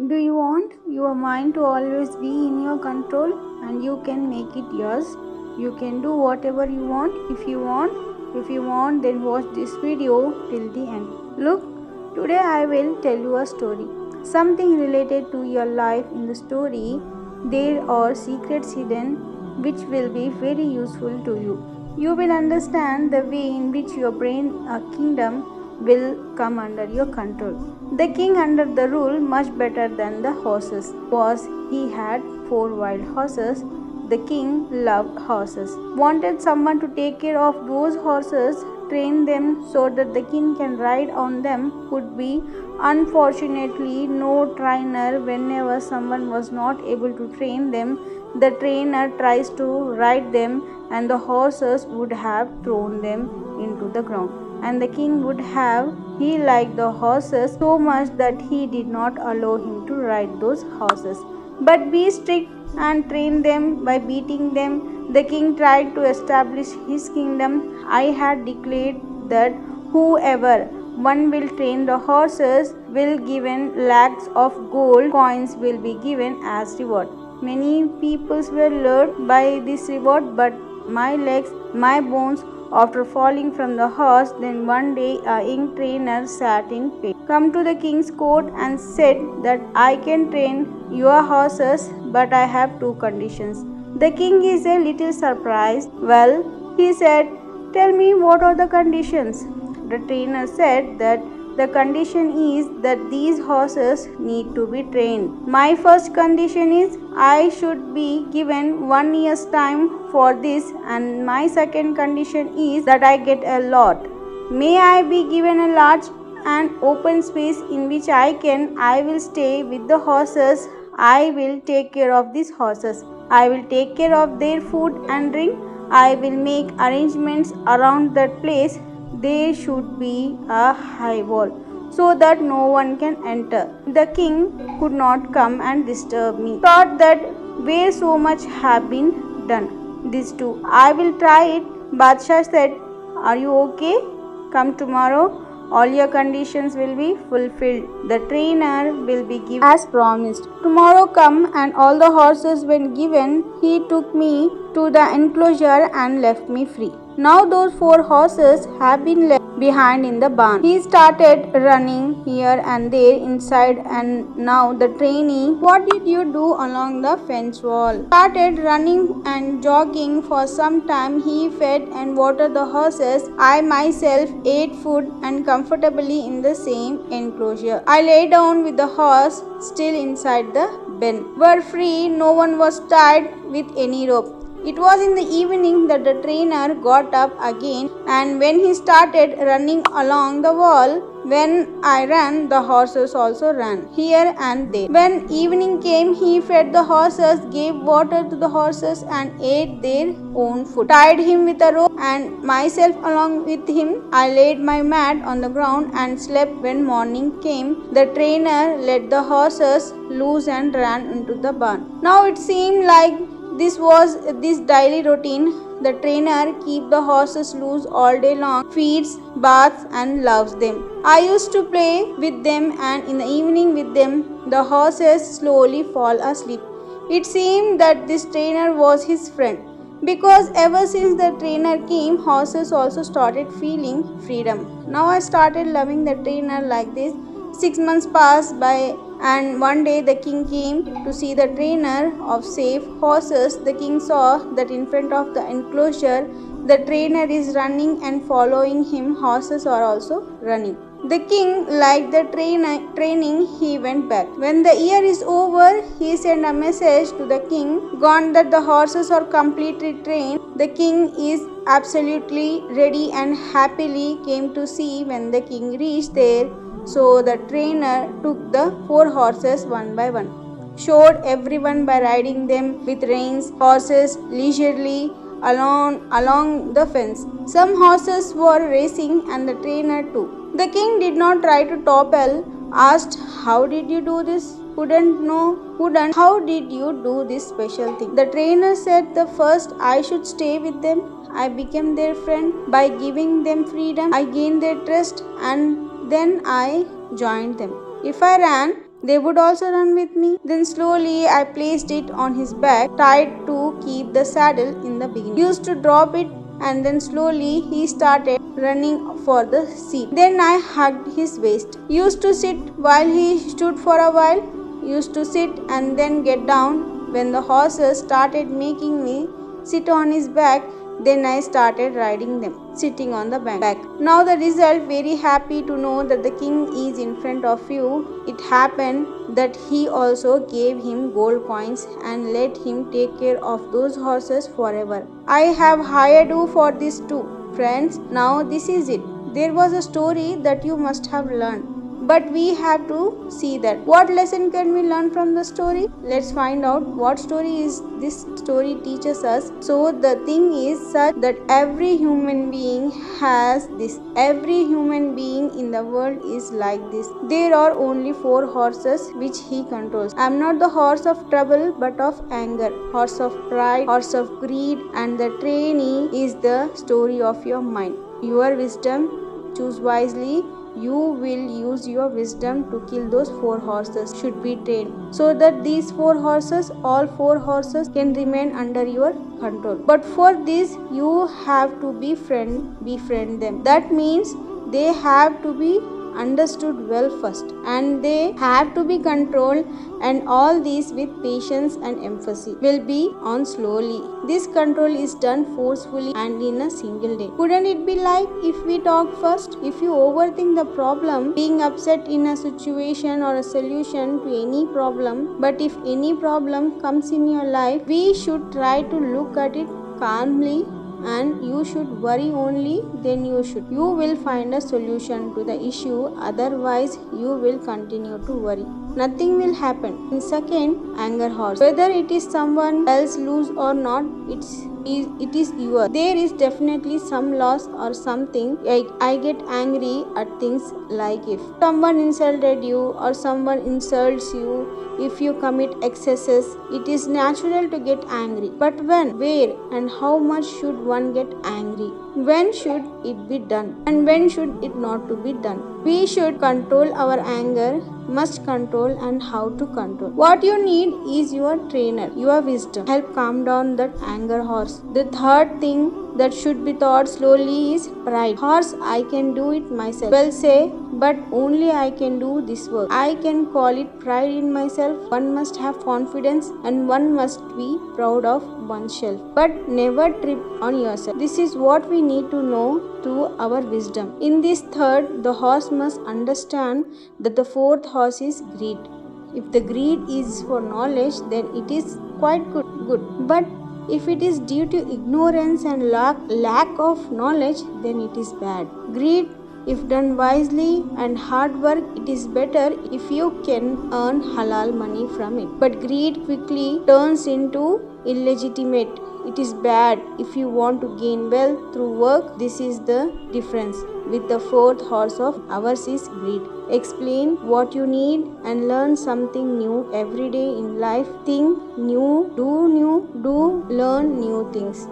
Do you want your mind to always be in your control and you can make it yours? You can do whatever you want if you want. If you want, then watch this video till the end. Look, today I will tell you a story. Something related to your life. In the story, there are secrets hidden which will be very useful to you. You will understand the way in which your brain kingdom will come under your control. The king under the rule much better than the horses was he had 4 wild horses. The king loved horses, wanted someone to take care of those horses, train them so that the king can ride on them would be. Unfortunately, no trainer. Whenever someone was not able to train them, the trainer tries to ride them and the horses would have thrown them into the ground. And the king would have, he liked the horses so much that he did not allow him to ride those horses, but be strict and train them by beating them. The king tried to establish his kingdom. I had declared that whoever one will train the horses will given lakhs of gold coins will be given as reward. Many peoples were lured by this reward, but my legs, my bones, after falling from the horse, then one day a young trainer sat in pain, come to the king's court and said that I can train your horses, but I have 2 conditions. The king is a little surprised. Well, he said, tell me what are the conditions. The trainer said that the condition is that these horses need to be trained. My first condition is I should be given 1 year's time for this, and my second condition is that I get a lot. May I be given a large and open space in which I will stay with the horses. I will take care of these horses. I will take care of their food and drink. I will make arrangements around that place. There should be a high wall so that no one can enter. The king could not come and disturb me. Thought that where so much have been done. This too, I will try it. Badshah said, are you okay? Come tomorrow. All your conditions will be fulfilled. The trainer will be given as promised. Tomorrow come, and all the horses when given, he took me to the enclosure and left me free. Now those 4 horses have been left behind in the barn. He started running here and there inside, and now the trainee, what did you do along the fence wall? Started running and jogging for some time. He fed and watered the horses. I myself ate food and comfortably in the same enclosure. I lay down with the horse still inside the pen. Were free, no one was tied with any rope. It was in the evening that the trainer got up again, and when he started running along the wall, when I ran, the horses also ran here and there. When evening came, he fed the horses, gave water to the horses, and ate their own food. Tied him with a rope and myself along with him. I laid my mat on the ground and slept. When morning came, the trainer let the horses loose and ran into the barn. Now it seemed like this was this daily routine. The trainer keeps the horses loose all day long, feeds, baths, and loves them. I used to play with them, and in the evening with them, the horses slowly fall asleep. It seemed that this trainer was his friend, because ever since the trainer came, horses also started feeling freedom. Now I started loving the trainer like this. 6 months passed by, and one day the king came to see the trainer of safe horses. The king saw that in front of the enclosure, the trainer is running and following him. Horses are also running. The king liked the training. He went back. When the year is over, he sent a message to the king, gone that the horses are completely trained. The king is absolutely ready and happily came to see. When the king reached there, so the trainer took the 4 horses one by one, showed everyone by riding them with reins. Horses leisurely along the fence. Some horses were racing and the trainer too. The king did not try to topple, asked, how did you do this? Couldn't. How did you do this special thing? The trainer said the first I should stay with them. I became their friend by giving them freedom. I gained their trust and then I joined them. If I ran, They would also run with me. Then slowly I placed it on his back, tried to keep the saddle in the beginning. Used to drop it and then slowly he started running for the seat. Then I hugged his waist. Used to sit while he stood for a while. Used to sit and then get down. When the horses started making me sit on his back, then I started riding them, sitting on the back. Now the result, very happy to know that the king is in front of you. It happened that he also gave him gold coins and let him take care of those horses forever. I have hired you for this too. Friends, now this is it. There was a story that you must have learned. But we have to see that. What lesson can we learn from the story? Let's find out what story is this story teaches us. So the thing is such that every human being has this. Every human being in the world is like this. There are only 4 horses which he controls. I am not the horse of trouble but of anger, horse of pride, horse of greed, and the trainee is the story of your mind. Your wisdom, choose wisely. You will use your wisdom to kill those 4 horses should be trained, so that these 4 horses, all 4 horses can remain under your control. But for this you have to befriend them. That means they have to be understood well first, and they have to be controlled, and all these with patience and emphasis will be on slowly. This control is done forcefully and in a single day. Couldn't it be like if we talk first? If you overthink the problem, being upset in a situation or a solution to any problem, but if any problem comes in your life, we should try to look at it calmly, and you should worry only, then you will find a solution to the issue. Otherwise you will continue to worry, nothing will happen. In second, anger horse. Whether it is someone else lose or not, it is yours. There is definitely some loss or something. I get angry at things like if someone insulted you or someone insults you, if you commit excesses, it is natural to get angry. But when, where, and how much should one get angry? When should it be done? And when should it not to be done? We should control our anger, must control, and how to control. What you need is your trainer, your wisdom. Help calm down that anger horse. The third thing that should be taught slowly is pride. Horse, I can do it myself. Well say, but only I can do this work. I can call it pride in myself. One must have confidence and one must be proud of oneself. But never trip on yourself. This is what we need to know through our wisdom. In this third, the horse must understand that the fourth horse is greed. If the greed is for knowledge, then it is quite good. But if it is due to ignorance and lack of knowledge, then it is bad. Greed, if done wisely and hard work, it is better if you can earn halal money from it. But greed quickly turns into illegitimate. It is bad if you want to gain wealth through work. This is the difference with the fourth horse of ours is greed. Explain what you need and learn something new every day in life. Think new, do learn new things.